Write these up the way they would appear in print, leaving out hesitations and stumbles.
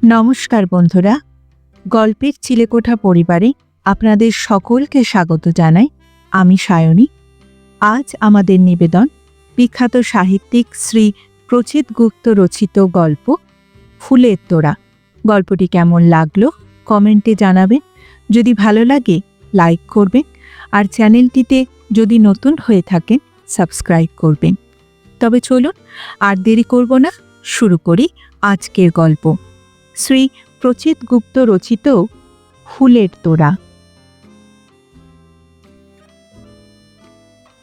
নমস্কার বন্ধুরা, গল্পের চিলেকোঠা পরিবারে আপনাদের সকলকে স্বাগত জানাই। আমি সায়নী। আজ আমাদের নিবেদন বিখ্যাত সাহিত্যিক শ্রী প্রচিত গুপ্ত রচিত গল্প ফুলের তোড়া। গল্পটি কেমন লাগলো কমেন্টে জানাবেন। যদি ভালো লাগে লাইক করবেন, আর চ্যানেলটিতে যদি নতুন হয়ে থাকেন সাবস্ক্রাইব করবেন। তবে চলুন আর দেরি করব না, শুরু করি আজকের গল্প। শ্রী প্রচিত গুপ্ত রচিত ফুলের তোড়া।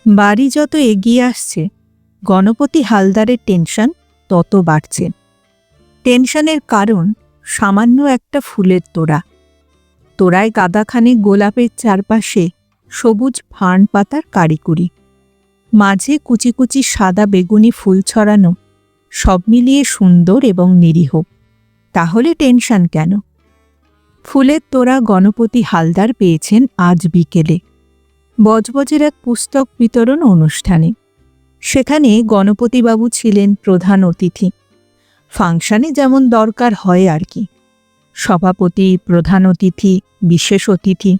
বাড়ি যত এগিয়ে আসছে, গণপতি হালদারের টেনশন তত বাড়ছে। টেনশনের কারণ সামান্য একটা ফুলের তোড়া। তোড়ায় গাদাখানে গোলাপের চারপাশে সবুজ ফার্ন পাতার কারিকুরি, মাঝে কুচি কুচি সাদা বেগুনি ফুল ছড়ানো, সব মিলিয়ে সুন্দর এবং নিরীহ। তাহলে টেনশন কেন? ফুলের তোড়া গণপতি হালদার পেয়েছেন আজ বিকেলে বজবজের এক পুস্তক বিতরণ অনুষ্ঠানে। সেখানে গণপতিবাবু ছিলেন প্রধান অতিথি। ফাংশনে যেমন দরকার হয় আর কি, সভাপতি, প্রধান অতিথি, বিশেষ অতিথি।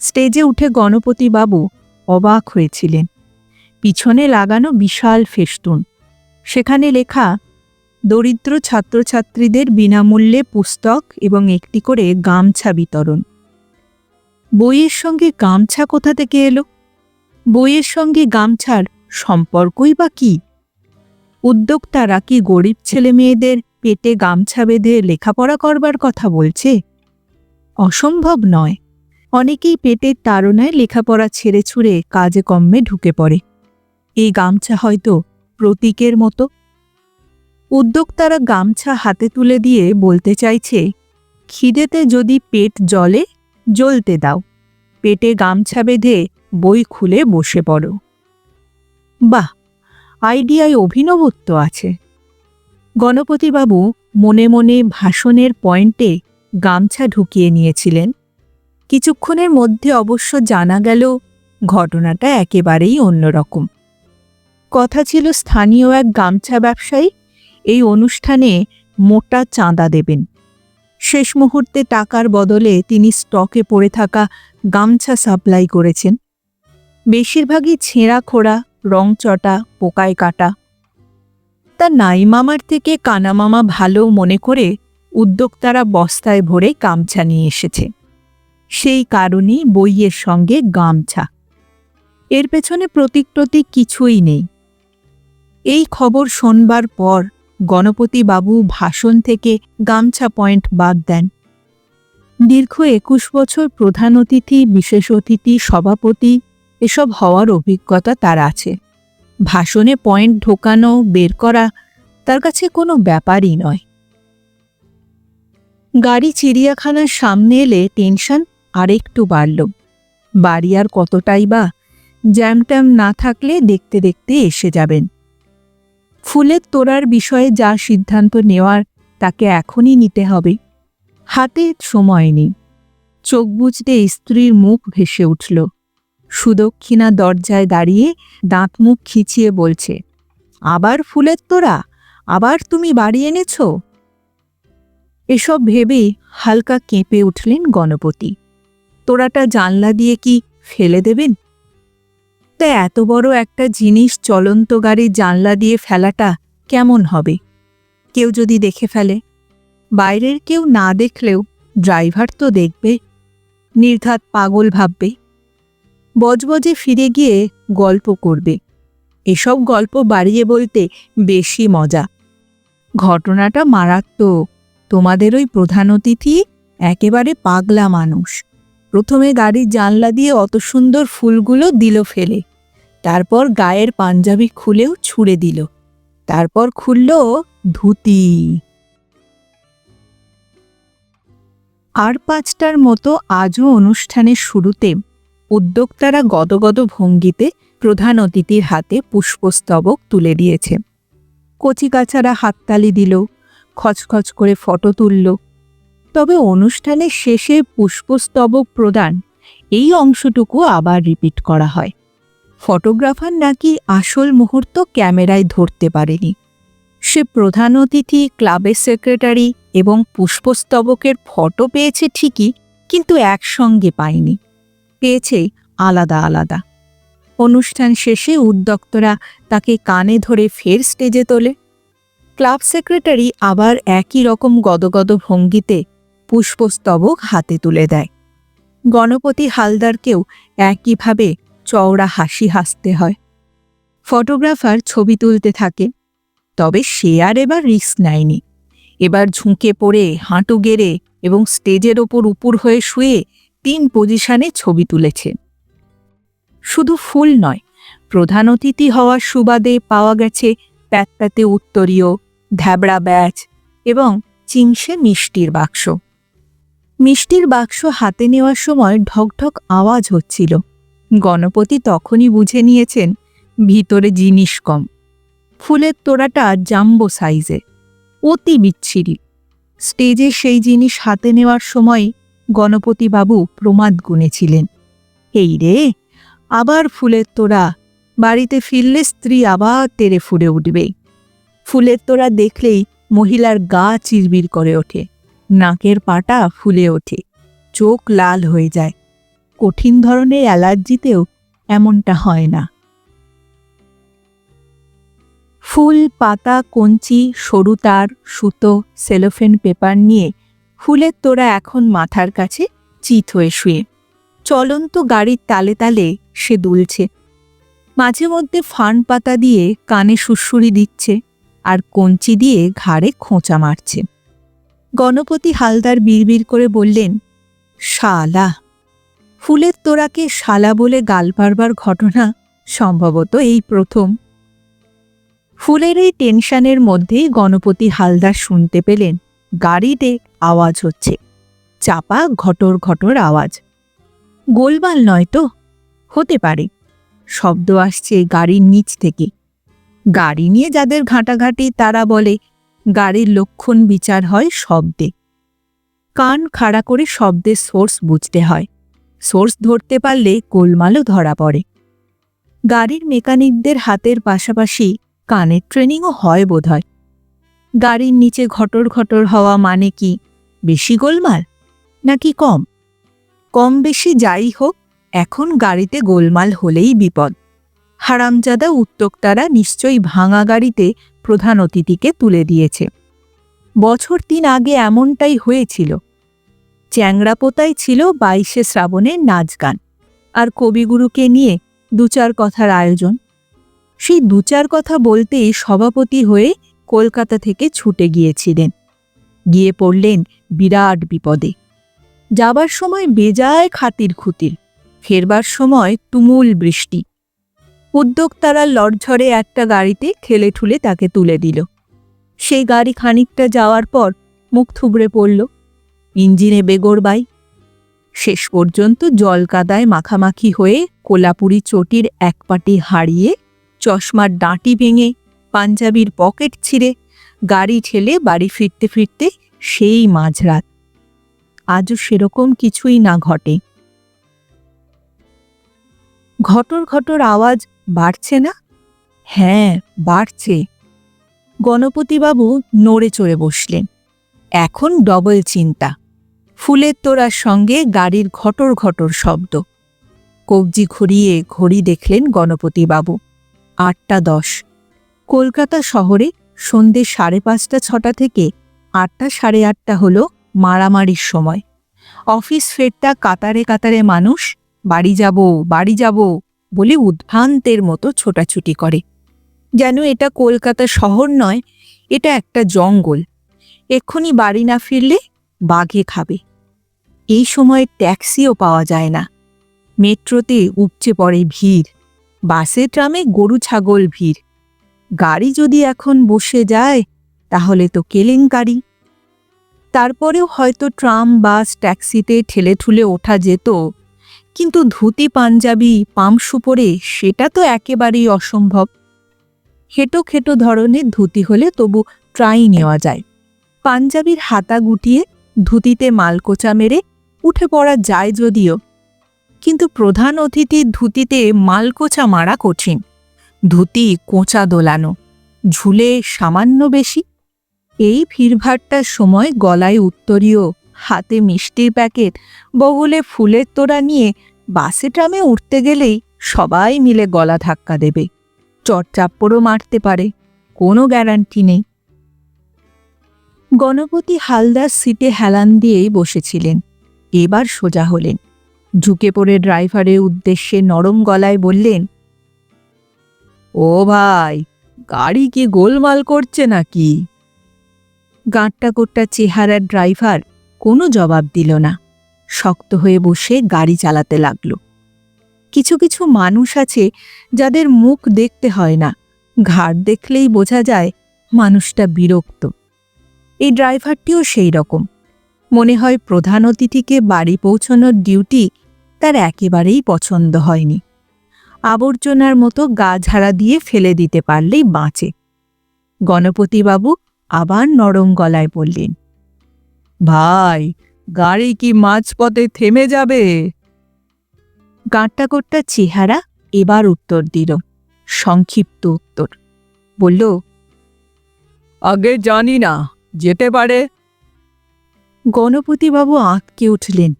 স্টেজে উঠে গণপতিবাবু অবাক হয়েছিলেন। পিছনে লাগানো বিশাল ফেস্টুন, সেখানে লেখা দরিদ্র ছাত্রছাত্রীদের বিনামূল্যে পুস্তক এবং একটি করে গামছা বিতরণ। বইয়ের সঙ্গে গামছা কোথা থেকে এলো? বইয়ের সঙ্গে গামছার সম্পর্কই বা কী? উদ্যোক্তারা কি গরিব ছেলে মেয়েদের পেটে গামছা বেঁধে লেখাপড়া করবার কথা বলছে? অসম্ভব নয়। অনেকেই পেটের তাড়নায় লেখাপড়া ছেড়ে ছুড়ে কাজে কর্মে ঢুকে পড়ে। এই গামছা হয়তো প্রতীকের মতো। উদ্যোক্তারা গামছা হাতে তুলে দিয়ে বলতে চাইছে, খিদেতে যদি পেট জ্বলে জ্বলতে দাও, পেটে গামছা বেঁধে বই খুলে বসে পড়ো। বাহ, আইডিয়ায় অভিনবত্ব আছে। গণপতিবাবু মনে মনে ভাষণের পয়েন্টে গামছা ঢুকিয়ে নিয়েছিলেন। কিছুক্ষণের মধ্যে অবশ্য জানা গেল ঘটনাটা একেবারেই অন্যরকম। কথা ছিল স্থানীয় এক গামছা ব্যবসায়ী এই অনুষ্ঠানে মোটা চাঁদা দেবেন। শেষ মুহূর্তে টাকার বদলে তিনি স্টকে পড়ে থাকা গামছা সাপ্লাই করেছেন। বেশিরভাগই ছেঁড়া খোড়া, রংচটা, পোকায় কাটা। তা নাই মামার থেকে কানা মামা ভালো মনে করে উদ্যোক্তারা বস্তায় ভরে গামছা নিয়ে এসেছে। সেই কারণেই বইয়ের সঙ্গে গামছা। এর পেছনে প্রতীক কিছুই নেই। এই খবর শোনবার পর গণপতিবাবু ভাষণ থেকে গামছা পয়েন্ট বাদ দেন। দীর্ঘ 21 বছর প্রধান অতিথি, বিশেষ অতিথি, সভাপতি এসব হওয়ার অভিজ্ঞতা তার আছে। ভাষণে পয়েন্ট ঢোকানো বের করা তার কাছে কোনো ব্যাপারই নয়। গাড়ি চিড়িয়াখানার সামনে এলে টেনশন আরেকটু বাড়ল। বাড়ি আর কতটাই বা, জ্যামট্যাম না থাকলে দেখতে দেখতে এসে যাবেন। ফুলের তোড়ার বিষয়ে যা সিদ্ধান্ত নেওয়ার তাকে এখনই নিতে হবে। হাতে সময় নেই। চোখ বুজতে স্ত্রীর মুখ ভেসে উঠল। সুদক্ষিণা দরজায় দাঁড়িয়ে দাঁত মুখ খিচিয়ে বলছে, আবার ফুলের তোড়া? আবার তুমি বাড়ি এনেছ? এসব ভেবেই হালকা কেঁপে উঠলেন গণপতি। তোড়াটা জানলা দিয়ে কি ফেলে দেবেন? তা এত বড় একটা জিনিস চলন্ত গাড়ির জানলা দিয়ে ফেলাটা কেমন হবে? কেউ যদি দেখে ফেলে? বাইরের কেউ না দেখলেও ড্রাইভার তো দেখবে, নির্ঘাত পাগল ভাববে। বজবজে ফিরে গিয়ে গল্প করবে। এসব গল্প বাড়িয়ে বলতে বেশি মজা। ঘটনাটা মারাত্মক। তোমাদের ওই প্রধান অতিথি একেবারে পাগলা মানুষ। প্রথমে গাড়ির জানলা দিয়ে অত সুন্দর ফুলগুলো দিল ফেলে, তারপর গায়ের পাঞ্জাবি খুলেও ছুঁড়ে দিল, তারপর খুলল ধুতি। আর 5টার মতো আজও অনুষ্ঠানের শুরুতে উদ্যোক্তারা গদগদ ভঙ্গিতে প্রধান অতিথির হাতে পুষ্পস্তবক তুলে দিয়েছে। কচিকাচারা হাততালি দিল, খচখচ করে ফটো তুলল। তবে অনুষ্ঠানের শেষে পুষ্পস্তবক প্রদান এই অংশটুকু আবার রিপিট করা হয়। ফটোগ্রাফার নাকি আসল মুহূর্ত ক্যামেরায় ধরতে পারেনি। সে প্রধান অতিথি, ক্লাবের সেক্রেটারি এবং পুষ্পস্তবকের ফটো পেয়েছে ঠিকই, কিন্তু একসঙ্গে পায়নি, পেয়েছে আলাদা আলাদা। অনুষ্ঠান শেষে উদ্যোক্তরা তাকে কানে ধরে ফের স্টেজে তোলে। ক্লাব সেক্রেটারি আবার একই রকম গদগদ ভঙ্গিতে পুষ্পস্তবক হাতে তুলে দেয়। গণপতি হালদারকেও একইভাবে চওড়া হাসি হাসতে হয়। ফটোগ্রাফার ছবি তুলতে থাকে, তবে সে আর এবার রিস্ক নেয়নি। এবার ঝুঁকে পড়ে, হাঁটু গেড়ে এবং স্টেজের ওপর উপুর হয়ে শুয়ে 3 পজিশনে ছবি তুলেছে। শুধু ফুল নয়, প্রধান অতিথি হওয়ার সুবাদে পাওয়া গেছে প্যাতপ্যাতে উত্তরীয়, ধ্যাবড়া ব্যাচ এবং চিমসে মিষ্টির বাক্স। মিষ্টির বাক্স হাতে নেওয়ার সময় ঢকঢক আওয়াজ হচ্ছিল। গণপতি তখনই বুঝে নিয়েছেন ভিতরে জিনিস কম। ফুলের তোড়াটা জাম্বো সাইজে, অতি বিচ্ছিরি। স্টেজে সেই জিনিস হাতে নেওয়ার সময় গণপতিবাবু প্রমাদ গুনেছিলেন, এই রে, আবার ফুলের তোড়া, বাড়িতে ফিরলে স্ত্রী আবার তেড়ে ফুড়ে উঠবে। ফুলের তোড়া দেখলেই মহিলার গা চিরবির করে ওঠে, নাকের পাটা ফুলে ওঠে, চোখ লাল হয়ে যায়। কঠিন ধরনের অ্যালার্জিতেও এমনটা হয় না। ফুল, পাতা, কঞ্চি, সরু তার, সুতো, সেলোফেন পেপার নিয়ে ফুলের তোড়া এখন মাথার কাছে চিত হয়ে শুয়ে। চলন্ত গাড়ির তালে তালে সে দুলছে। মাঝে মধ্যে ফান পাতা দিয়ে কানে সুড়সুড়ি দিচ্ছে আর কঞ্চি দিয়ে ঘাড়ে খোঁচা মারছে। গণপতি হালদার বিড়বিড় করে বললেন, শালা। ফুলের তোড়াকে শালা বলে গাল পারবার ঘটনা সম্ভবত এই প্রথম। ফুলের এই টেনশনের মধ্যেই গণপতি হালদার শুনতে পেলেন গাড়িতে আওয়াজ হচ্ছে, চাপা ঘটর ঘটর আওয়াজ। গোলমাল নয় তো? হতে পারে। শব্দ আসছে গাড়ির নিচ থেকে। গাড়ি নিয়ে যাদের ঘাঁটাঘাঁটি তারা বলে গাড়ির লক্ষণ বিচার হয় শব্দে। কান খাড়া করে শব্দের সোর্স বুঝতে হয়। সোর্স ধরতে পারলে গোলমালও ধরা পড়ে। গাড়ির মেকানিকদের হাতের পাশাপাশি কানের ট্রেনিংও হয় বোধহয়। গাড়ির নিচে ঘটর ঘটর হওয়া মানে কি বেশি গোলমাল নাকি কম? কম বেশি যাই হোক, এখন গাড়িতে গোলমাল হলেই বিপদ। হারামজাদা উদ্যোক্তারা নিশ্চয়ই ভাঙা গাড়িতে প্রধান অতিথিকে তুলে দিয়েছে। বছর 3 আগে এমনটাই হয়েছিল। চ্যাংড়াপোতায় ছিল 22শে শ্রাবণের নাচ গান আর কবিগুরুকে নিয়ে 2-4 কথার আয়োজন। সেই 2-4 কথা বলতেই সভাপতি হয়ে কলকাতা থেকে ছুটে গিয়েছিলেন। গিয়ে পড়লেন বিরাট বিপদে। যাবার সময় বেজায় খাতির খুতির, ফেরবার সময় তুমুল বৃষ্টি। উদ্যোক্তারা লড়ঝড়ে একটা গাড়িতে ঠেলে ঠুলে তাকে তুলে দিল। সেই গাড়ি খানিকটা যাওয়ার পর মুখ থুবড়ে পড়ল, ইঞ্জিনে বেগরবাই। শেষ পর্যন্ত জলকাদায় মাখামাখি হয়ে কোলাপুরি চটির এক পাটি হারিয়ে, চশমার ডাঁটি ভেঙে, পাঞ্জাবির পকেট ছিঁড়ে গাড়ি ঠেলে বাড়ি ফিরতে ফিরতে সেই মাঝরাত। আজও সেরকম কিছুই না ঘটে। ঘটর ঘটর আওয়াজ বাড়ছে না? হ্যাঁ, বাড়ছে। গণপতিবাবু নড়ে চড়ে বসলেন। এখন ডবল চিন্তা। ফুলের তোড়ার সঙ্গে গাড়ির ঘটর ঘটর শব্দ। কবজি ঘুরিয়ে ঘড়ি দেখলেন গণপতিবাবু। 8টা 10। কলকাতা শহরে সন্ধে 5:30-6টা থেকে 8টা-8:30 হল মারামারির সময়। অফিস ফেরটা কাতারে কাতারে মানুষ বাড়ি যাব বাড়ি যাব বলে উদ্ভ্রান্তের মতো ছোটাছুটি করে। যেন এটা কলকাতা শহর নয়, এটা একটা জঙ্গল। এক্ষুনি বাড়ি না ফিরলে বাঘে খাবে। এই সময় ট্যাক্সিও পাওয়া যায় না। মেট্রোতে উপচে পড়ে ভিড়, বাসে ট্রামে গরু ছাগল ভিড়। গাড়ি যদি এখন বসে যায় তাহলে তো কেলেঙ্কারি। তারপরেও হয়তো ট্রাম, বাস, ট্যাক্সিতে ঠেলে ঠুলে ওঠা যেত, কিন্তু ধুতি পাঞ্জাবি পামশু পরে সেটা তো একেবারেই অসম্ভব। খেটো খেটো ধরনের ধুতি হলে তবু ট্রাই নেওয়া যায়। পাঞ্জাবির হাতা গুটিয়ে ধুতিতে মালকোচা মেরে উঠে পড়া যায় যদিও, কিন্তু প্রধান অতিথির ধুতিতে মালকোচা মারা কঠিন। ধুতি কোঁচা দোলানো, ঝুলে সামান্য বেশি। এই ভিড়ভাট্টার সময় গলায় উত্তরীয়, হাতে মিষ্টির প্যাকেট, বগলে ফুলের তোড়া নিয়ে বাসে ট্রামে উঠতে গেলেই সবাই মিলে গলা ধাক্কা দেবে, চড়চাপ্পড়ও মারতে পারে, কোনো গ্যারান্টি নেই। গণপতি হালদার সিটে হেলান দিয়েই বসেছিলেন। এবার সোজা হলেন, ঝুঁকে পড়ে ড্রাইভারের উদ্দেশ্যে নরম গলায় বললেন, ও ভাই, গাড়ি কি গোলমাল করছে নাকি? গাঁটটা কোট্টা চেহারার ড্রাইভার কোনো জবাব দিল না, শক্ত হয়ে বসে গাড়ি চালাতে লাগল। কিছু কিছু মানুষ আছে যাদের মুখ দেখতে হয় না, ঘাড় দেখলেই বোঝা যায় মানুষটা বিরক্ত। এই ড্রাইভারটিও সেই রকম। মনে হয় প্রধান অতিথিকে বাড়ি পৌঁছানোর ডিউটি তার একেবারেই পছন্দ হয়নি। আবর্জনার মতো গা ঝাড়া দিয়ে ফেলে দিতে পারলেই বাঁচে। গণপতিবাবু আবার নরম গলায় বললেন, ভাই, গাড়ি কি মাঝপথে থেমে যাবে? গাঁটটা কোট্টা চেহারা এবার উত্তর দিল, সংক্ষিপ্ত উত্তর। বলল, আগে জানি না, যেতে পারে। গণপতিবাবু আঁতকে উঠলেন।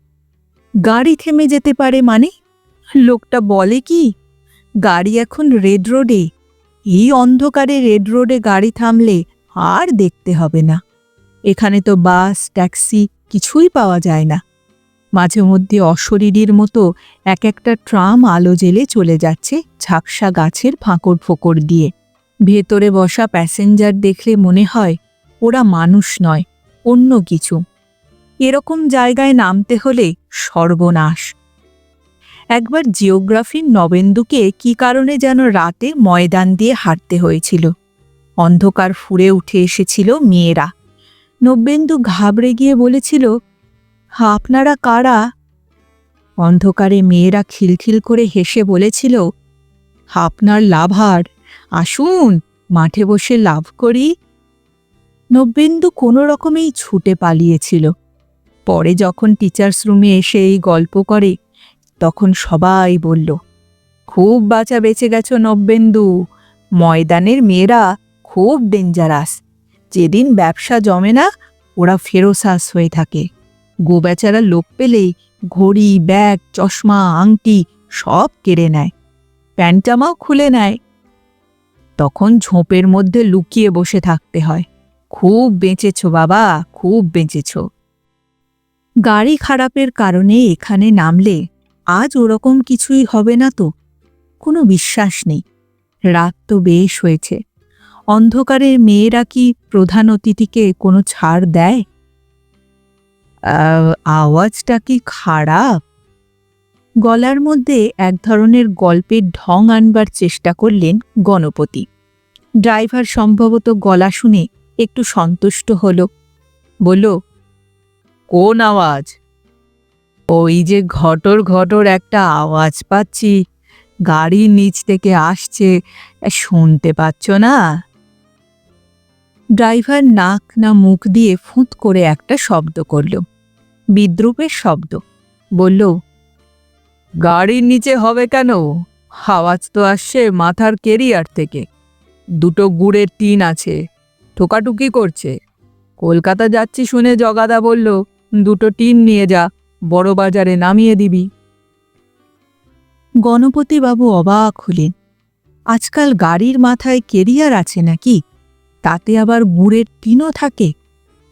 গাড়ি থেমে যেতে পারে মানে? লোকটা বলে কি? গাড়ি এখন রেড রোডে। এই অন্ধকারে রেড রোডে গাড়ি থামলে আর দেখতে হবে না। এখানে তো বাস, ট্যাক্সি কিছুই পাওয়া যায় না। মাঝে মধ্যে অশরীরীর মতো এক একটা ট্রাম আলো জ্বেলে চলে যাচ্ছে ঝাপসা গাছের ফাঁকড় ফোকড় দিয়ে। ভেতরে বসা প্যাসেঞ্জার দেখলে মনে হয় ওরা মানুষ নয়, অন্য কিছু। এরকম জায়গায় নামতে হলে সর্বনাশ। একবার জিওগ্রাফির নবেন্দুকে কি কারণে যেন রাতে ময়দান দিয়ে হাঁটতে হয়েছিল। অন্ধকার ফুঁড়ে উঠে এসেছিল মেয়েরা। নবেন্দু ঘাবড়ে গিয়ে বলেছিল, আপনারা কারা? অন্ধকারে মেয়েরা খিলখিল করে হেসে বলেছিল, আপনার লাভার, আসুন মাঠে বসে লাভ করি। নবেন্দু কোনো রকমেই ছুটে পালিয়েছিল। পরে যখন টিচার্স রুমে এসে এই গল্প করে, তখন সবাই বলল, খুব বাঁচা বেঁচে গেছ নবেন্দু। ময়দানের মেয়েরা খুব ডেঞ্জারাস। যেদিন ব্যবসা জমে না, ওরা ফেরোসাস হয়ে থাকে। গোবেচারা লোক পেলেই ঘড়ি, ব্যাগ, চশমা, আংটি সব কেড়ে নেয়, প্যান্টামাও খুলে নেয়। তখন ঝোপের মধ্যে লুকিয়ে বসে থাকতে হয়। খুব বেঁচেছ বাবা, খুব বেঁচেছ। গাড়ি খারাপের কারণে এখানে নামলে আজ ওরকম কিছুই হবে না তো? কোনো বিশ্বাস নেই। রাত তো বেশ হয়েছে। অন্ধকারের মেয়েরা কি প্রধান অতিথিকে কোনো ছাড় দেয়? আওয়াজটা কি খারাপ? গলার মধ্যে এক ধরনের গল্পের ঢং আনবার চেষ্টা করলেন গণপতি। ড্রাইভার সম্ভবত গলা শুনে একটু সন্তুষ্ট হল। বলল, কোন আওয়াজ? ওই যে ঘটর ঘটর একটা আওয়াজ পাচ্ছি, গাড়ির নিচ থেকে আসছে, শুনতে পাচ্ছ না? ড্রাইভার নাক না মুখ দিয়ে ফুঁত করে একটা শব্দ করল, বিদ্রূপের শব্দ। বলল, গাড়ির নিচে হবে কেন? আওয়াজ তো আসছে মাথার কেরিয়ার থেকে। দুটো গুড়ের টিন আছে, ঠোকাটুকি করছে। কলকাতা যাচ্ছি শুনে জগাদা বলল, দুটো টিন নিয়ে যা, বড় বাজারে নামিয়ে দিবি। গণপতিবাবু অবাক হলেন। আজকাল গাড়ির মাথায় কেরিয়ার আছে নাকি? তাতে আবার গুড়ের টিনও থাকে?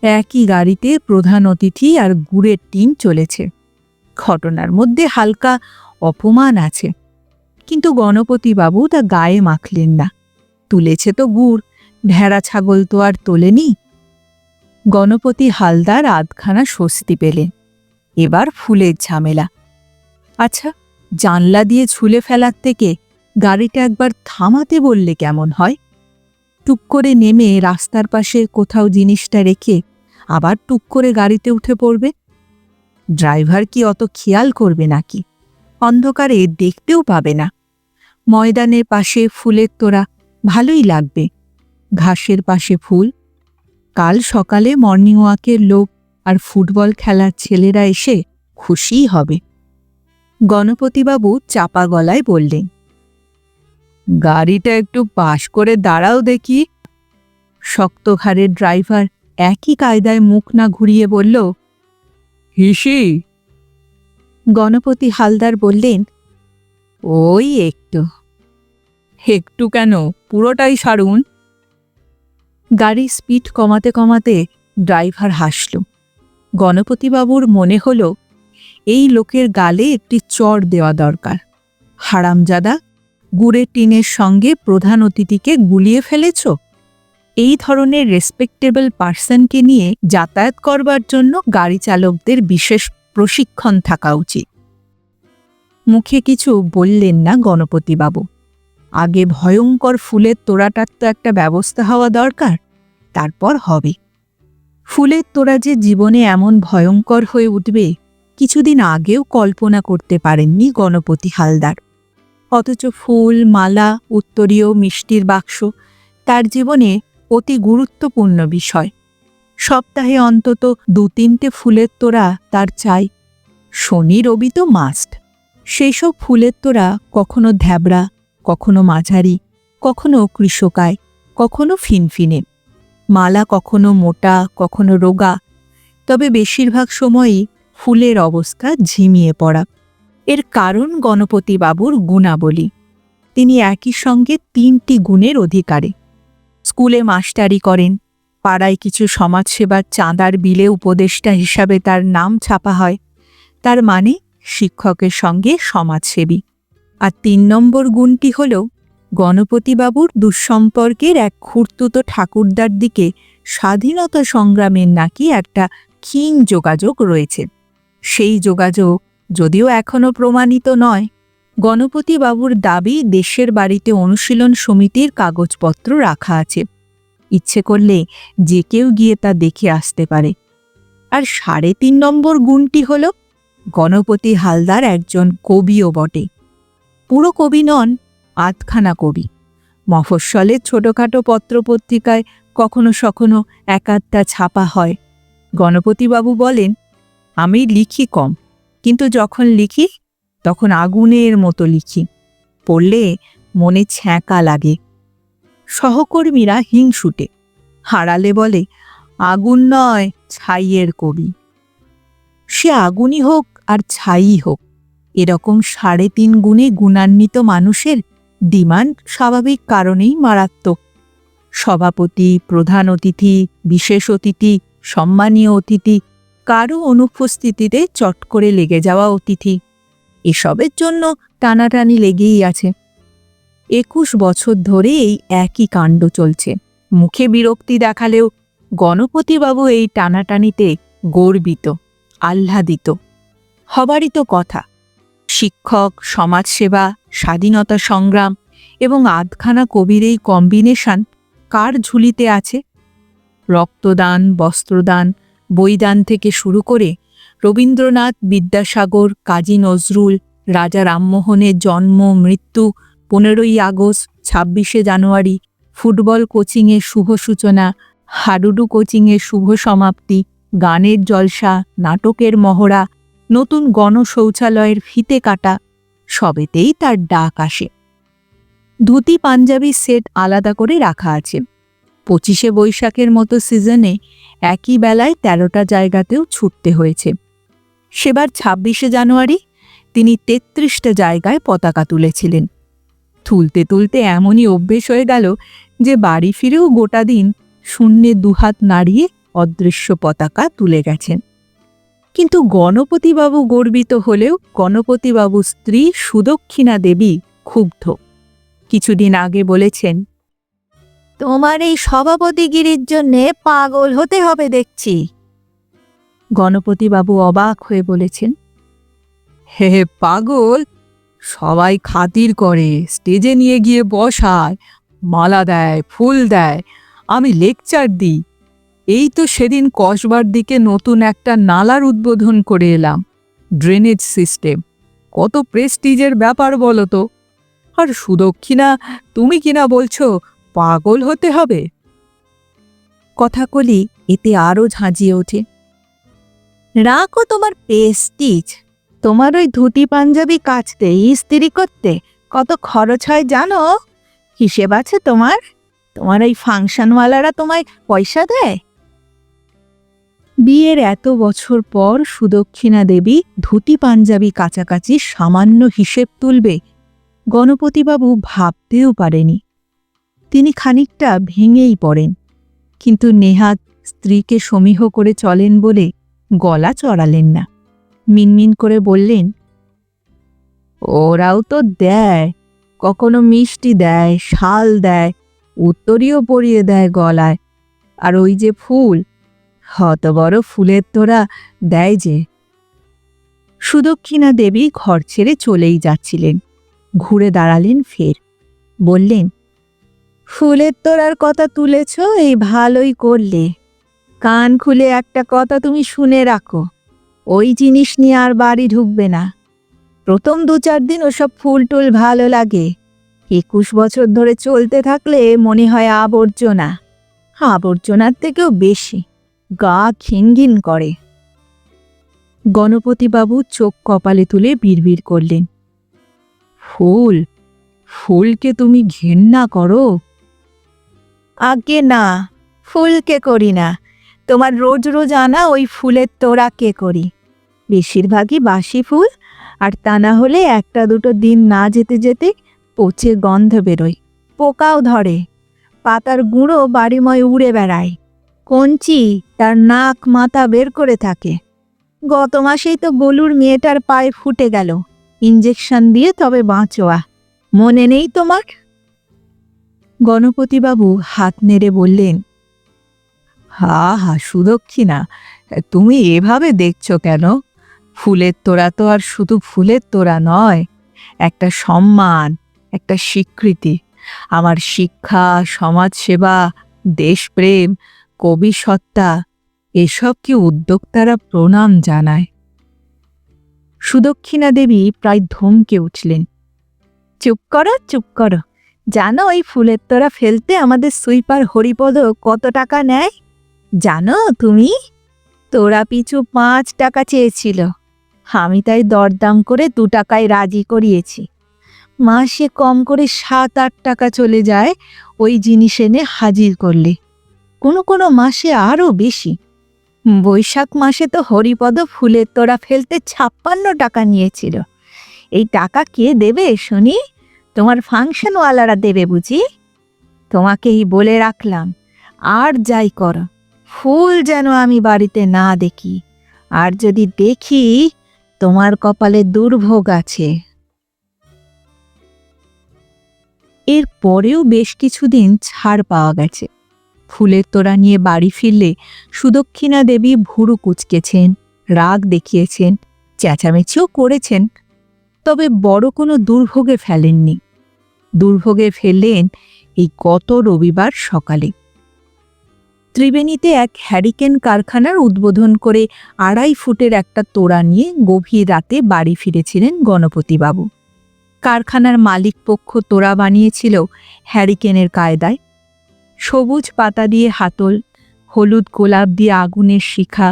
একই গাড়িতে প্রধান অতিথি আর গুড়ের টিন চলেছে। ঘটনার মধ্যে হালকা অপমান আছে, কিন্তু গণপতিবাবু তা গায়ে মাখলেন না। তুলেছে তো গুড়, ভেড়া ছাগল তো আর তোলেনি। গণপতি হালদার আধখানা স্বস্তি পেলেন। এবার ফুলের ঝামেলা। আচ্ছা, জানলা দিয়ে ছুলে ফেলার থেকে গাড়িটা একবার থামাতে বললে কেমন হয়? টুক করে নেমে রাস্তার পাশে কোথাও জিনিসটা রেখে আবার টুক করে গাড়িতে উঠে পড়বে। ড্রাইভার কি অত খেয়াল করবে নাকি? অন্ধকারে দেখতেও পাবে না। ময়দানের পাশে ফুলের তোড়া, ভালোই লাগবে। ঘাসের পাশে ফুল। কাল সকালে মর্নিং ওয়াকের লোক আর ফুটবল খেলার ছেলেরা এসে খুশিই হবে। গণপতিবাবু চাপা গলায় বললেন, গাড়িটা একটু পাশ করে দাঁড়াও দেখি। শক্ত ঘাড়ের ড্রাইভার একই কায়দায় মুখ না ঘুরিয়ে বলল, হিসি। গণপতি হালদার বললেন, ওই একটু। একটু কেন, পুরোটাই সারুন। গাড়ি স্পিড কমাতে কমাতে ড্রাইভার হাসল। গণপতিবাবুর মনে হল এই লোকের গালে একটি চড় দেওয়া দরকার। হারামজাদা, গুড়ের টিনের সঙ্গে প্রধান অতিথিকে গুলিয়ে ফেলেছ। এই ধরনের রেসপেক্টেবল পার্সনকে নিয়ে যাতায়াত করবার জন্য গাড়ি চালকদের বিশেষ প্রশিক্ষণ থাকা উচিত। মুখে কিছু বললেন না গণপতিবাবু। আগে ভয়ঙ্কর ফুলের তোড়াটার তো একটা ব্যবস্থা হওয়া দরকার, তারপর হবে। ফুলের তোড়া যে জীবনে এমন ভয়ঙ্কর হয়ে উঠবে কিছুদিন আগেও কল্পনা করতে পারেননি গণপতি হালদার। অথচ ফুল, মালা, উত্তরীয়, মিষ্টির বাক্স তার জীবনে অতি গুরুত্বপূর্ণ বিষয়। সপ্তাহে অন্তত 2-3টে ফুলের তোড়া তার চাই। শনি রবি তো মাস্ট। সেই সব ফুলের তোড়া কখনো ধ্যাবড়া, কখনো মাঝারি, কখনো কৃষকায়, কখনো ফিনফিনে। মালা কখনো মোটা, কখনো রোগা, তবে বেশিরভাগ সময়ই ফুলের অবস্থা ঝিমিয়ে পড়া। এর কারণ গণপতিবাবুর গুণাবলী। তিনি একই সঙ্গে 3টি গুণের অধিকারী। স্কুলে মাস্টারি করেন, পাড়ায় কিছু সমাজসেবার চাঁদার বিলে উপদেষ্টা হিসাবে তার নাম ছাপা হয়, তার মানে শিক্ষকের সঙ্গে সমাজসেবী। আর 3 নম্বর গুণটি হল গণপতিবাবুর দুঃসম্পর্কের এক খুড়তুতো ঠাকুরদার দিকে স্বাধীনতা সংগ্রামের নাকি একটা ক্ষীণ যোগাযোগ রয়েছে। সেই যোগাযোগ যদিও এখনও প্রমাণিত নয়। গণপতিবাবুর দাবি দেশের বাড়িতে অনুশীলন সমিতির কাগজপত্র রাখা আছে। ইচ্ছে করলে যে কেউ গিয়ে তা দেখে আসতে পারে। আর 3.5 নম্বর গুণটি হল গণপতি হালদার একজন কবিও বটে। পুরো কবি নন, আধখানা কবি। মফস্বলের ছোটখাটো পত্রপত্রিকায় কখনো সখনো 1-8টা ছাপা হয়। গণপতিবাবু বলেন, আমি লিখি কম, কিন্তু যখন লিখি তখন আগুনের মতো লিখি। পড়লে মনে ছ্যাঁকা লাগে। সহকর্মীরা হিংসুটে, হারালে বলে, আগুন নয়, ছাইয়ের কবি। সে আগুনই হোক আর ছাই হোক, এরকম 3.5 গুণে গুণান্বিত মানুষের ডিমান্ড স্বাভাবিক কারণেই মারাত্মক। সভাপতি, প্রধান অতিথি, বিশেষ অতিথি, সম্মানীয় অতিথি, কারও অনুপস্থিতিতে চট করে লেগে যাওয়া অতিথি, এসবের জন্য টানাটানি লেগেই আছে। 21 বছর ধরে এই একই কাণ্ড চলছে। মুখে বিরক্তি দেখালেও গণপতিবাবু এই টানাটানিতে গর্বিত, আহ্লাদিত। হবারই তো কথা। শিক্ষক, সমাজসেবা, স্বাধীনতা সংগ্রাম এবং আধখানা কবির এই কম্বিনেশন কার ঝুলিতে আছে? রক্তদান, বস্ত্রদান, বইদান থেকে শুরু করে রবীন্দ্রনাথ, বিদ্যাসাগর, কাজী নজরুল, রাজা রামমোহনের জন্ম, মৃত্যু, 15ই আগস্ট, 26শে জানুয়ারি, ফুটবল কোচিংয়ের শুভ সূচনা, হাডুডু কোচিংয়ের শুভ সমাপ্তি, গানের জলসা, নাটকের মহড়া, নতুন গণশৌচালয়ের ফিতে কাটা, সবেতেই তার ডাক আসে। ধুতি পাঞ্জাবির সেট আলাদা করে রাখা আছে। 25শে বৈশাখের মতো সিজনে একই বেলায় 13টা জায়গাতেও ছুটতে হয়েছে। সেবার 26শে জানুয়ারি তিনি 33টা জায়গায় পতাকা তুলেছিলেন। তুলতে তুলতে এমনই অভ্যেস হয়ে গেল যে বাড়ি ফিরেও গোটা দিন শূন্যে দুহাত নাড়িয়ে অদৃশ্য পতাকা তুলে গেছেন। কিন্তু গণপতিবাবু গর্বিত হলেও গণপতিবাবুর স্ত্রী সুদক্ষিণা দেবী ক্ষুব্ধ। কিছুদিন আগে বলেছেন, তোমার এই সভাপতিগিরির জন্যে পাগল হতে হবে দেখছি। গণপতিবাবু অবাক হয়ে বলেছেন, হে পাগল, সবাই খাতির করে, স্টেজে নিয়ে গিয়ে বসায়, মালা দেয়, ফুল দেয়, আমি লেকচার দিই। এই তো সেদিন কসবার দিকে নতুন একটা নালার উদ্বোধন করে এলাম, ড্রেনেজ সিস্টেম। কত প্রেস্টিজের ব্যাপার বলো তো। আর সুদক্ষিণা তুমি কিনা বলছো পাগল হতে হবে। কথাকলি এতে আরও ঝাঁঝিয়ে ওঠে। রাখো তোমার প্রেস্টিজ। তোমার ওই ধুতি পাঞ্জাবি কাচতে, ইস্ত্রি করতে কত খরচ হয় জানো? হিসেব আছে তোমার? তোমার এই ফাংশনওয়ালারা তোমায় পয়সা দেয়? বিয়ের এত বছর পর সুদক্ষিণা দেবী ধুতি পাঞ্জাবি কাছাকাছি সামান্য হিসেব তুলবে গণপতিবাবু ভাবতেও পারেনি। তিনি খানিকটা ভেঙেই পড়েন, কিন্তু নেহাত স্ত্রীকে সমীহ করে চলেন বলে গলা চড়ালেন না। মিনমিন করে বললেন, ওরাও তো দেয়, কখনো মিষ্টি দেয়, শাল দেয়, উত্তরীয় পরিয়ে দেয় গলায়, আর ওই যে ফুল, হত বড় ফুলের তোড়া দেয় যে। সুদক্ষিণা দেবী ঘর ছেড়ে চলেই যাচ্ছিলেন। ঘুরে দাঁড়ালেন ফের, বললেন, ফুলের তোড়ার কথা তুলেছ, এই ভালোই করলে। কান খুলে একটা কথা তুমি শুনে রাখো, ওই জিনিস নিয়ে আর বাড়ি ঢুকবে না। প্রথম 2-4 দিন ওসব ফুল টুল ভালো লাগে, 21 বছর ধরে চলতে থাকলে মনে হয় আবর্জনা, আবর্জনার থেকেও বেশি, গা ঘিনঘিন করে। গণপতিবাবু চোখ কপালে তুলে বিড়বিড় করলেন, ফুল, ফুলকে তুমি ঘেন্না করো? আগে না, ফুলকে করি না, তোমার রোজ রোজ আনা ওই ফুলের তোড়াকে করি। বেশিরভাগই বাসি ফুল, আর তা না হলে 1-2 দিন না যেতে যেতে পচে গন্ধ বেরোয়, পোকাও ধরে, পাতার গুঁড়ো বাড়িময় উড়ে বেড়ায়, কঞ্চি তার নাক মাথা বের করে থাকে। গত মাসেই তো গোলুর মেয়েটার পায়ে ফুটে গেল, ইঞ্জেকশন দিয়ে তবে বাঁচোয়া, মনে নেই তোমার? গণপতিবাবু হাত নেড়ে বললেন, হা হা সুদক্ষিণা, তুমি এভাবে দেখছো কেন? ফুলের তোড়া তো আর শুধু ফুলের তোড়া নয়, একটা সম্মান, একটা স্বীকৃতি। আমার শিক্ষা, সমাজসেবা, দেশপ্রেম, কবি সত্তা, এসবকে উদ্যোক্তারা প্রণাম জানায়। সুদক্ষিণা দেবী প্রায় ধমকে উঠলেন, চুপ করো, চুপ করো। জানো ওই ফুলের তোড়া ফেলতে আমাদের সুইপার হরিপদ কত টাকা নেয়? জানো তুমি? তোড়া পিছু 5 টাকা চেয়েছিল, আমি তাই দরদাম করে 2 টাকায় রাজি করিয়েছি। মাসে কম করে 7-8 টাকা চলে যায় ওই জিনিস এনে হাজির করলে, কোনো কোনো মাসে আরও বেশি। বৈশাখ মাসে তো হরিপদ ফুলের তোড়া ফেলতে 56 টাকা নিয়েছিল। এই টাকা কে দেবে শুনি? তোমার ফাংশনওয়ালারা দেবে বুঝি? তোমাকেই বলে রাখলাম, আর যাই করো, ফুল যেন আমি বাড়িতে না দেখি, আর যদি দেখি তোমার কপালে দুর্ভোগ আছে। এর পরেও বেশ কিছুদিন ছাড় পাওয়া গেছে। ফুলের তোড়া নিয়ে বাড়ি ফিরলে সুদক্ষিণা দেবী ভুরু কুঁচকেছেন, রাগ দেখিয়েছেন, চেঁচামেচিও করেছেন, তবে বড় কোনো দুর্ভোগে ফেলেননি। দুর্ভোগে ফেললেন এই গত রবিবার সকালে। ত্রিবেণীতে এক হ্যারিকেন কারখানার উদ্বোধন করে 2.5 ফুটের একটা তোড়া নিয়ে গভীর রাতে বাড়ি ফিরেছিলেন গণপতিবাবু। কারখানার মালিক পক্ষ তোড়া বানিয়েছিল হ্যারিকেনের কায়দায়, সবুজ পাতা দিয়ে হাতল, হলুদ গোলাপ দিয়ে আগুনের শিখা।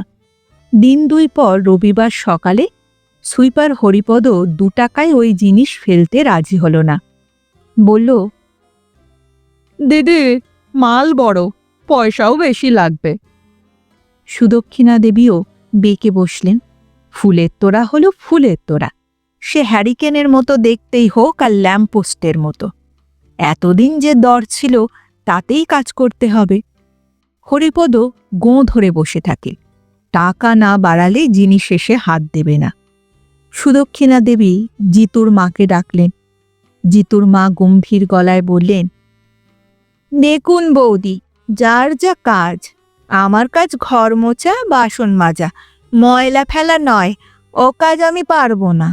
দিন 2 পর রবিবার সকালে সুইপার হরিপদ 2 টাকায় ওই জিনিস ফেলতে রাজি হল না। বলল, দিদি, মাল বড়, পয়সাও বেশি লাগবে। সুদক্ষিণা দেবীও বেঁকে বসলেন। ফুলের তোড়া হলো ফুলের তোড়া, সে হ্যারিকেনের মতো দেখতেই হোক আর ল্যাম্পপোস্টের মতো। এতদিন যে দর ছিল তাতেই কাজ করতে হবে। হরিপদ গোঁ ধরে বসে থাকে, টাকা না বাড়ালে জিনিস এসে হাত দেবে না। সুদক্ষিণা দেবী জিতুর মাকে ডাকলেন। জিতুর মা গম্ভীর গলায় বললেন, দেখুন বৌদি, যার যা কাজ, আমার কাজ ঘর মোছা, বাসন মাজা, ময়লা ফেলা নয়, ও কাজ আমি পারবো না।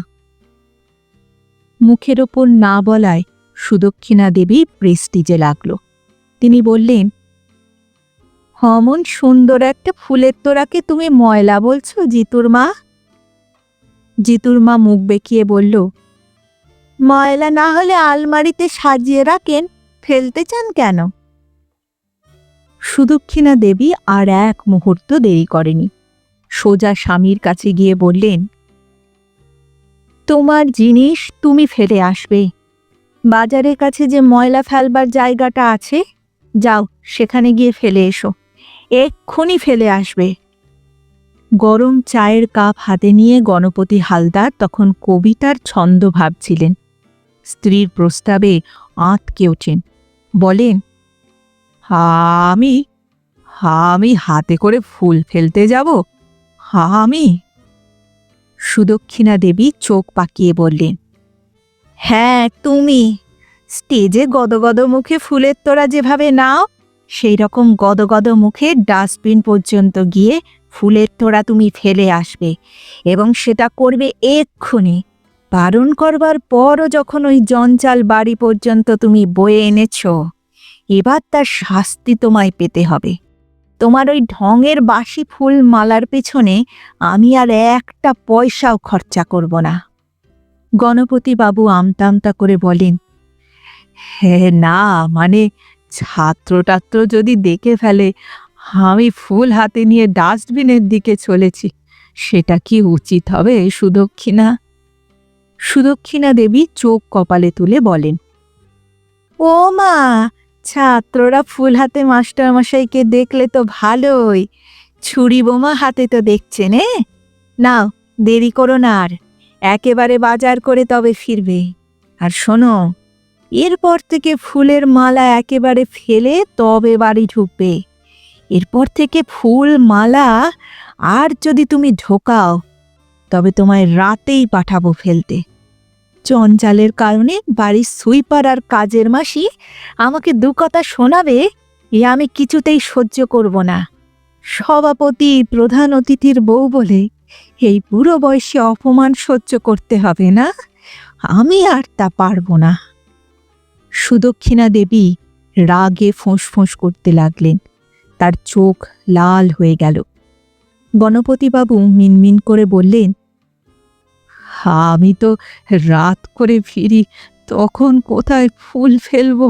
মুখের ওপর না বলায় সুদক্ষিণা দেবী প্রেস্টিজে লাগল। তিনি বললেন, অমন সুন্দর একটা ফুলের তোড়াকে তুমি ময়লা বলছো জিতুর মা? জিতুর মা মুখ বেঁকিয়ে বলল, ময়লা না হলে আলমারিতে সাজিয়ে রাখেন, ফেলতে চান কেন? সুদক্ষিণা দেবী আর এক মুহূর্ত দেরি করেনি, সোজা স্বামীর কাছে গিয়ে বললেন, তোমার জিনিস তুমি ফেলে আসবে, বাজারের কাছে যে ময়লা ফেলবার জায়গাটা আছে যাও সেখানে গিয়ে ফেলে এসো, এক্ষুনি ফেলে আসবে। গরম চায়ের কাপ হাতে নিয়ে গণপতি হালদার তখন কবিতার ছন্দ ভাবছিলেন। স্ত্রীর প্রস্তাবে আঁতকে ওঠেন, বলেন, আমি আমি হাতে করে ফুল ফেলতে যাব? আমি? সুদক্ষিণা দেবী চোখ পাকিয়ে বললেন, হ্যাঁ তুমি। স্টেজে গদগদ মুখে ফুলের তোড়া যেভাবে নাও, সেই রকম গদগদ মুখে ডাস্টবিন পর্যন্ত গিয়ে ফুলের তোড়া তুমি ফেলে আসবে, এবং সেটা করবে এক্ষুনি। বারণ করবার পরও যখন ওই জঞ্জাল বাড়ি পর্যন্ত তুমি বয়ে এনেছ, এবার তার শাস্তি তোমায় পেতে হবে। তোমার ওই ঢঙের বাসি ফুল মালার পেছনে আমি আর একটা পয়সাও খরচা করব না। গণপতি বাবু আমতা আমতা করে বলেন, হ্যাঁ না, মানে ছাত্রটাত্র যদি দেখে ফেলে আমি ফুল হাতে নিয়ে ডাস্টবিনের দিকে চলেছি, সেটা কি উচিত হবে সুদক্ষিণা? সুদক্ষিণা দেবী চোখ কপালে তুলে বলেন, ও মা, ছাত্ররা ফুল হাতে মাস্টারমশাইকে দেখলে তো ভালোই, ছুরি বোমা হাতে তো দেখছেন। নাও, দেরি করো না আর, একেবারে বাজার করে তবে ফিরবে। আর শোনো, এরপর থেকে ফুলের মালা একেবারে ফেলে তবে বাড়ি ঢুকবে। এরপর থেকে ফুল মালা আর যদি তুমি ঢোকাও, তবে তোমায় রাতেই পাঠাবো ফেলতে। জঞ্জালের কারণে বাড়ির সুইপার আর কাজের মাসি আমাকে দু কথা শোনাবে, এ আমি কিছুতেই সহ্য করব না। সভাপতি প্রধান অতিথির বউ বলে এই বুড়ো বয়সে অপমান সহ্য করতে হবে না, আমি আর তা পারব না। সুদক্ষিণা দেবী রাগে ফোঁস করতে লাগলেন, তার চোখ লাল হয়ে গেল। গণপতিবাবু মিনমিন করে বললেন, আমি তো রাত করে ফিরি, তখন কোথায় ফুল ফেলব?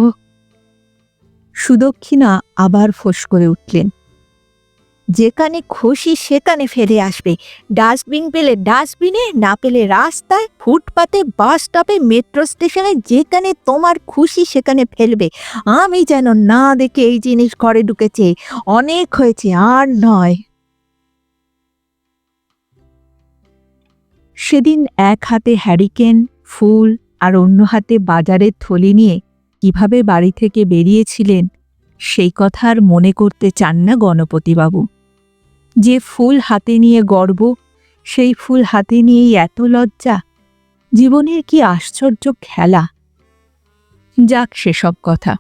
সুদক্ষিণা আবার ফোঁস করে উঠলেন, যেখানে খুশি সেখানে ফেলে আসবে। ডাস্টবিন পেলে ডাস্টবিনে, না পেলে রাস্তায়, ফুটপাতে, বাস স্টপে, মেট্রো স্টেশনে, যেখানে তোমার খুশি সেখানে ফেলবে। আমি যেন না দেখে এই জিনিস ঘরে ঢুকেছে, অনেক হয়েছে, আর নয়। সেদিন এক হাতে হ্যারিকেন, ফুল আর অন্য হাতে বাজারের থলি নিয়ে কিভাবে বাড়ি থেকে বেরিয়েছিলেন, সেই কথা আর মনে করতে চান না গণপতিবাবু। যে ফুল হাতে নিয়ে গর্ব, সেই ফুল হাতে নিয়েই এত লজ্জা। জীবনের কি আশ্চর্য খেলা! যাক সেসব কথা,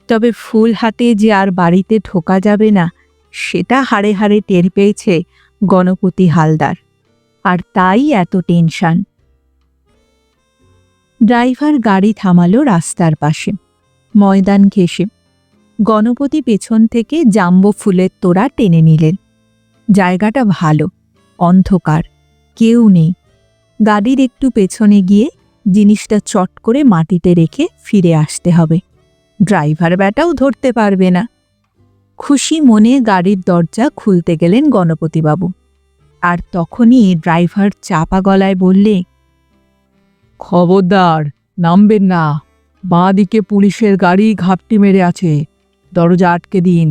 তবে ফুল হাতে যে আর বাড়িতে ঢোকা যাবে না, সেটা হাড়ে হাড়ে টের পেয়েছে গণপতি হালদার, আর তাই এত টেনশন। ড্রাইভার গাড়ি থামালো রাস্তার পাশে, ময়দান ঘেঁষে। গণপতি পেছন থেকে জাম্বো ফুলের তোড়া টেনে নিলেন। জায়গাটা ভালো, অন্ধকার, কেউ নেই। গাড়ির একটু পেছনে গিয়ে জিনিসটা চট করে মাটিতে রেখে ফিরে আসতে হবে, ড্রাইভার ব্যাটাও ধরতে পারবে না। খুশি মনে গাড়ির দরজা খুলতে গেলেন গণপতিবাবু, আর তখনই ড্রাইভার চাপা গলায় বললে, খবরদার, নামবেন না, বাঁ দিকে পুলিশের গাড়ি ঘাপটি মেরে আছে, দরজা আটকে দিন।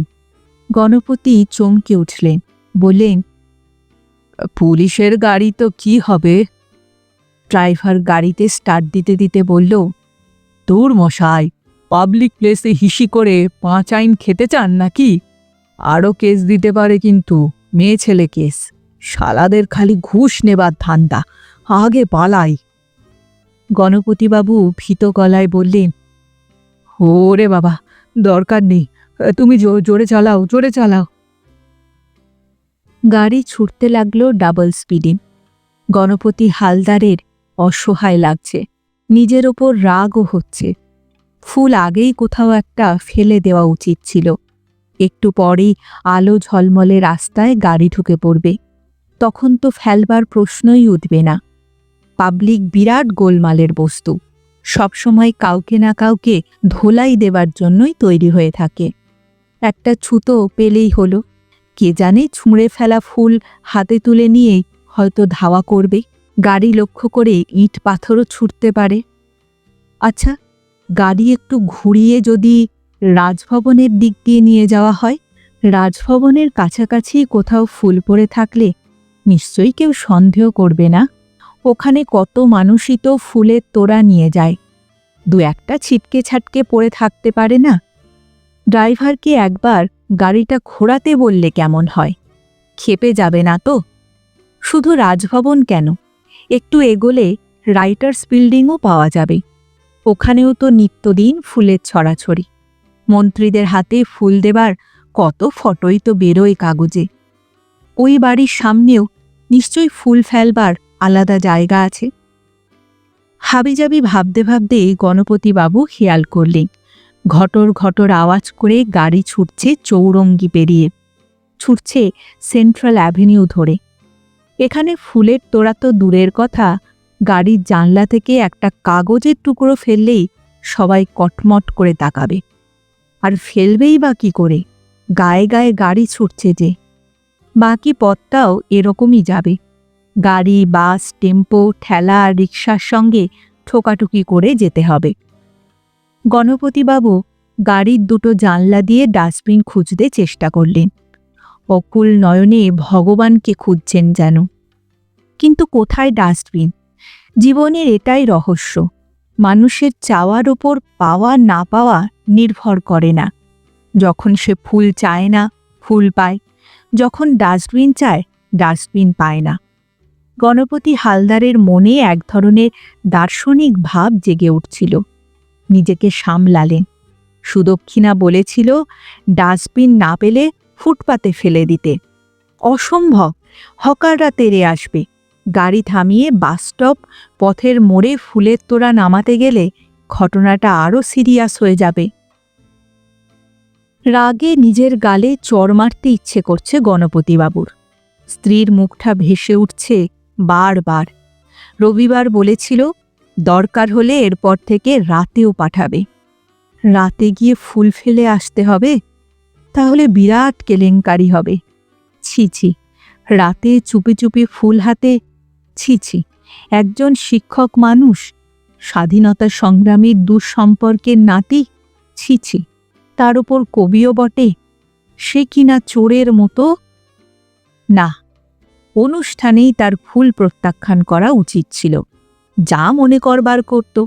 গণপতি চমকে উঠলেন, বললেন, পুলিশের গাড়ি তো কি হবে? ড্রাইভার গাড়িতে স্টার্ট দিতে দিতে বলল, দূর মশাই, পাবলিক প্লেসে হিসি করে 5 আইন খেতে চান নাকি? আরও কেস দিতে পারে কিন্তু, মেয়ে ছেলে কেস। শালাদের খালি ঘুষ নেবার ধান্দা, আগে পালাই। গণপতিবাবু ভীত গলায় বললেন, ওরে বাবা, দরকার নেই, তুমি জোরে চালাও, জোরে চালাও। গাড়ি ছুটতে লাগলো ডাবল স্পিডে। গণপতি হালদারের অসহায় লাগছে, নিজের ওপর রাগও হচ্ছে। ফুল আগেই কোথাও একটা ফেলে দেওয়া উচিত ছিল। একটু পরেই আলো ঝলমলে রাস্তায় গাড়ি ঢুকে পড়বে, তখন তো ফেলবার প্রশ্নই উঠবে না। পাবলিক বিরাট গোলমালের বস্তু, সবসময় কাউকে না কাউকে ধোলাই দেবার জন্যই তৈরি হয়ে থাকে। একটা ছুতো পেলেই হলো, কে জানে ছুঁড়ে ফেলা ফুল হাতে তুলে নিয়েই হয়তো ধাওয়া করবে, গাড়ি লক্ষ্য করে ইট পাথরও ছুটতে পারে। আচ্ছা, গাড়ি একটু ঘুরিয়ে যদি রাজভবনের দিক দিয়ে নিয়ে যাওয়া হয়। রাজভবনের কাছাকাছি কোথাও ফুল পড়ে থাকলে নিশ্চয়ই কেউ সন্দেহ করবে না। ওখানে কত মানুষই তো ফুলের তোড়া নিয়ে যায়, দু একটা ছিটকে ছাটকে পড়ে থাকতে পারে না? ড্রাইভারকে একবার গাড়িটা ঘোরাতে বললে কেমন হয়? ক্ষেপে যাবে না তো? শুধু রাজভবন কেন, একটু এগোলে রাইটার্স বিল্ডিংও পাওয়া যাবে। ওখানেও তো নিত্যদিন ফুলের ছড়াছড়ি। মন্ত্রীদের হাতে ফুল দেবার কত ফটোই তো বেরোয় কাগজে। ওই বাড়ির সামনেও নিশ্চয়ই ফুল ফেলবার আলাদা জায়গা আছে। হাবিজাবি ভাবতে ভাবতে গণপতিবাবু খেয়াল করলেন ঘটর ঘটর আওয়াজ করে গাড়ি ছুটছে চৌরঙ্গি পেরিয়ে, ছুটছে সেন্ট্রাল অ্যাভিনিউ ধরে। এখানে ফুলের তোড়া তো দূরের কথা, গাড়ির জানলা থেকে একটা কাগজের টুকরো ফেললেই সবাই কটমট করে তাকাবে। আর ফেলবেই বা কী করে? গায়ে গায়ে গাড়ি ছুটছে যে। বাকি পথটাও এরকমই যাবে। গাড়ি, বাস, টেম্পো, ঠেলা আর রিকশার সঙ্গে ঠোকাঠুকি করে যেতে হবে। গণপতিবাবু গাড়ির দুটো জানলা দিয়ে ডাস্টবিন খুঁজতে চেষ্টা করলেন। অকুল নয়নে ভগবানকে খুঁজছেন যেন। কিন্তু কোথায় ডাস্টবিন? জীবনের এটাই রহস্য, মানুষের চাওয়ার ওপর পাওয়া না পাওয়া নির্ভর করে না। যখন সে ফুল চায় না, ফুল পায়। যখন ডাস্টবিন চায়, ডাস্টবিন পায় না। গণপতি হালদারের মনে এক ধরনের দার্শনিক ভাব জেগে উঠছিল। নিজেকে সামলালেন। সুদক্ষিণা বলেছিল ডাস্টবিন না পেলে ফুটপাতে ফেলে দিতে। অসম্ভব, হকাররা তেড়ে আসবে। গাড়ি থামিয়ে বাসস্টপ, পথের মোড়ে ফুলের তোড়া নামাতে গেলে ঘটনাটা আরও সিরিয়াস হয়ে যাবে। রাগে নিজের গালে চড় মারতে ইচ্ছে করছে গণপতিবাবুর। স্ত্রীর মুখটা ভেসে উঠছে বারবার। রবিবার বলেছিল দরকার হলে এরপর থেকে রাতেও পাঠাবে। রাতে গিয়ে ফুল ফেলে আসতে হবে? তাহলে বিরাট কেলেঙ্কারি হবে। ছি ছি, রাতে চুপি চুপি ফুল হাতে। ছি ছি, একজন শিক্ষক মানুষ, স্বাধীনতা সংগ্রামীর দুঃসম্পর্কের নাতি। ছি ছি, তার উপর কবিও বটে, সে কিনা চোরের মতো। না, অনুষ্ঠানেই তার ফুল প্রত্যাখ্যান করা উচিত ছিল। যা মনে করবার করত।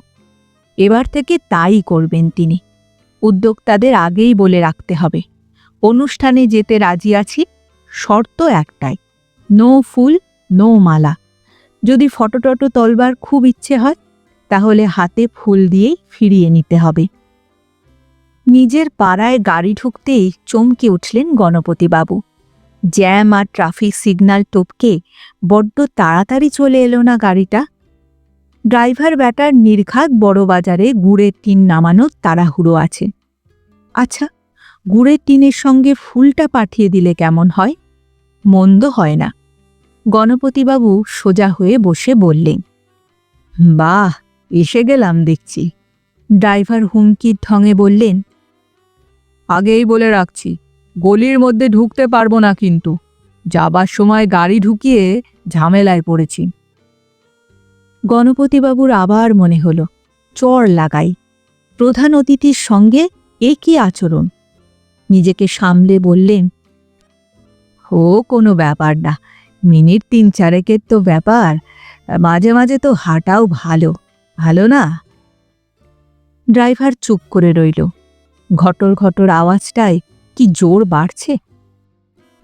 এবার থেকে তাই করবেন তিনি। উদ্যোক্তাদের আগেই বলে রাখতে হবে, অনুষ্ঠানে যেতে রাজি আছি, শর্ত একটাই, নো ফুল, নো মালা। যদি ফটোটটো তোলবার খুব ইচ্ছে হয়, তাহলে হাতে ফুল দিয়েই ফিরিয়ে নিতে হবে। নিজের পাড়ায় গাড়ি ঢুকতেই চমকে উঠলেন গণপতিবাবু। জ্যাম আর ট্রাফিক সিগন্যাল টপকে বড্ড তাড়াতাড়ি চলে এলো না গাড়িটা? ড্রাইভার ব্যাটার নির্ঘাত বড়বাজারে গুড়ের টিন নামানোর তাড়াহুড়ো আছে। আচ্ছা, গুড়ের টিনের সঙ্গে ফুলটা পাঠিয়ে দিলে কেমন হয়? মন্দ হয় না। গণপতিবাবু সোজা হয়ে বসে বললেন, বাহ, এসে গেলাম দেখছি। ড্রাইভার হুমকির ঢঙে বললেন, আগেই বলে রাখছি, গলির মধ্যে ঢুকতে পারবো না কিন্তু। যাবার সময় গাড়ি ঢুকিয়ে ঝামেলায় পড়েছি। গণপতিবাবুর আবার মনে হলো চড় লাগাই। প্রধান অতিথির সঙ্গে এ কি আচরণ? নিজেকে সামলে বললেন, ও কোনো ব্যাপার না, মিনিট ৩-৪ তো ব্যাপার। মাঝে মাঝে তো হাঁটাও ভালো, ভালো না? ড্রাইভার চুপ করে রইল। ঘটর ঘটর আওয়াজটায় কি জোর বাড়ছে।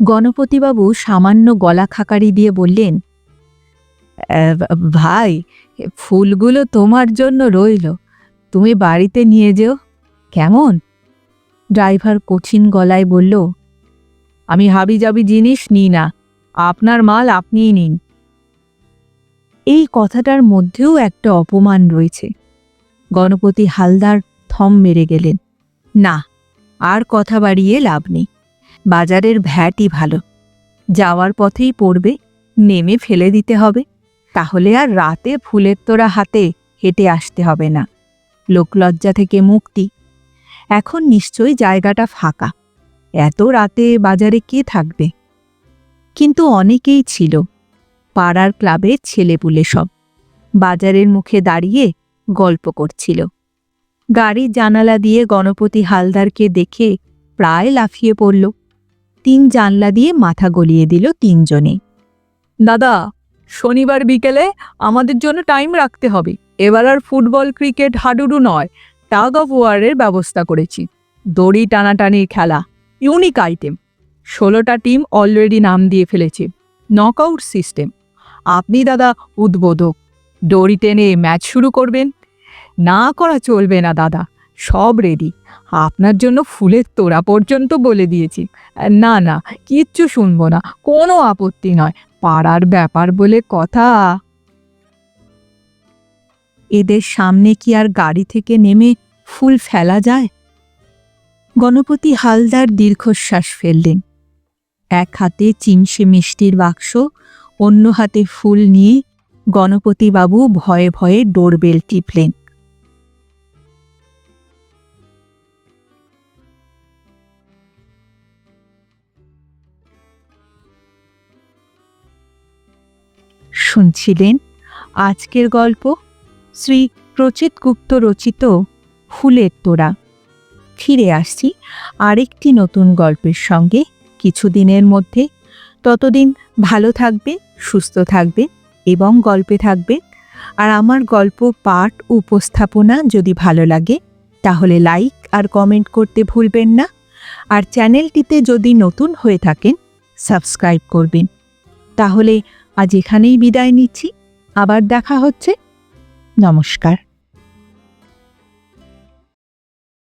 গণপতিবাবু সামান্য গলা খাকারি দিয়ে বললেন, ভাই, ফুলগুলো তোমার জন্য রইল, তুমি বাড়িতে নিয়ে যেও, কেমন? ড্রাইভার কঠিন গলায় বলল, আমি হাবিজাবি জিনিস নিই না, আপনার মাল আপনিই নিন। এই কথাটার মধ্যেও একটা অপমান রয়েছে। গণপতি হালদার থম মেরে গেলেন। না, আর কথা বাড়িয়ে লাভ নেই। বাজারের ভ্যাটই ভালো, যাওয়ার পথেই পড়বে, নেমে ফেলে দিতে হবে। তাহলে আর রাতে ফুলের তোড়া হাতে হেঁটে আসতে হবে না। লোকলজ্জা থেকে মুক্তি। এখন নিশ্চয়ই জায়গাটা ফাঁকা। এত রাতে বাজারে কে থাকবে? কিন্তু অনেকেই ছিল, পাড়ার ক্লাবের ছেলেপুলে সব। বাজারের মুখে দাঁড়িয়ে গল্প করছিল। গাড়ির জানালা দিয়ে গণপতি হালদারকে দেখে প্রায় লাফিয়ে পড়ল। 3 জানলা দিয়ে মাথা গলিয়ে দিল 3 জনে। দাদা, শনিবার বিকেলে আমাদের জন্য টাইম রাখতে হবে। এবার আর ফুটবল, ক্রিকেট, হাডুডু নয়, টাগ অফ ওয়ারের ব্যবস্থা করেছি। দড়ি টানাটানির খেলা, ইউনিক আইটেম। 16টা টিম অলরেডি নাম দিয়ে ফেলেছে। Knockout system. আপনি দাদা উদ্বোধক, দড়ি টেনে ম্যাচ শুরু করবেন। না করা চলবে না দাদা, সব রেডি। আপনার জন্য ফুলের তোড়া পর্যন্ত বলে দিয়েছি। না না, কিচ্ছু শুনবো না, কোনো আপত্তি নয়, পাড়ার ব্যাপার বলে কথা। এদের সামনে কি আর গাড়ি থেকে নেমে ফুল ফেলা যায়? গণপতি হালদার দীর্ঘশ্বাস ফেললেন। এক হাতে চিমসে মিষ্টির বাক্স, অন্য হাতে ফুল নিয়ে গণপতিবাবু ভয়ে ভয়ে ডোরবেল টিপলেন। শুনছিলেন আজকের গল্প শ্রী প্রচিত গুপ্ত রচিত ফুলের তোড়া। ফিরে আসছি আরেকটি নতুন গল্পের সঙ্গে কিছুদিনের মধ্যে। ততদিন ভালো থাকবেন, সুস্থ থাকবেন এবং গল্পে থাকবেন। আর আমার গল্প পাঠ উপস্থাপনা যদি ভালো লাগে তাহলে লাইক আর কমেন্ট করতে ভুলবেন না। আর চ্যানেলটিতে যদি নতুন হয়ে থাকেন সাবস্ক্রাইব করবেন। তাহলে আজ এখানেই বিদায় নিচ্ছি, আবার দেখা হচ্ছে। নমস্কার।